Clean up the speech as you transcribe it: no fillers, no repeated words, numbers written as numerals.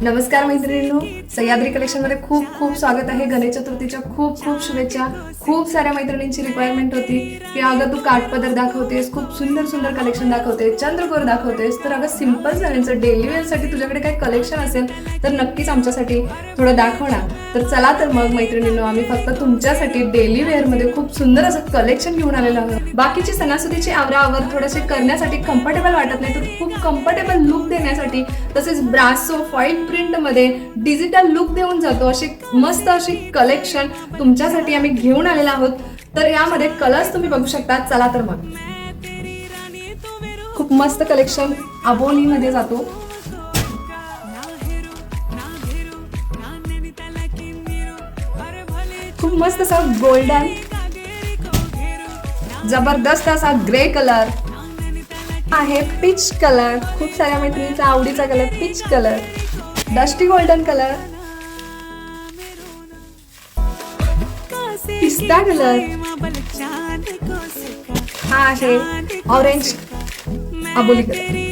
नमस्कार मैत्रिणींनो, सह्याद्री कलेक्शनमध्ये खूप खूप स्वागत आहे. गणेश चतुर्थीच्या खूप खूप शुभेच्छा. खूप साऱ्या मैत्रिणींची रिक्वायरमेंट होती की अगं तू काठपदर दाखवतेस, खूप सुंदर सुंदर कलेक्शन दाखवतेस, चंद्रकोर दाखवतेस, तर अगं सिंपल साड्यांचं डेली वेअरसाठी तुझ्याकडे काही कलेक्शन असेल तर नक्कीच आमच्यासाठी थोडं दाखव ना. तर चला तर मग मैत्रिणींनो, आम्ही फक्त तुमच्यासाठी डेली वेअरमध्ये खूप सुंदर असं कलेक्शन घेऊन आलेलो आहोत. बाकीची सणासुदीची आवराआवर थोडेसे करण्यासाठी कम्फर्टेबल वाटत नाही, तर खूप कम्फर्टेबल लुक देण्यासाठी तसेच ब्रासो फॉईल प्रिंट मध्ये डिजिटल लुक देऊन जातो अशी मस्त अशी कलेक्शन तुमच्यासाठी आम्ही घेऊन आलेलो आहोत. तर यामध्ये कलर्स तुम्ही बघू शकता. चला तर मग, खूप मस्त कलेक्शन अबोली मध्ये जातो. खूप मस्त असा गोल्डन, जबरदस्त असा ग्रे कलर आहे, पिच कलर, खूप साऱ्या मैत्रिणींचा आवडीचा colour peach colour, dusty golden colour, पिस्ता कलर, हा आहे ऑरेंज अबोली कलर.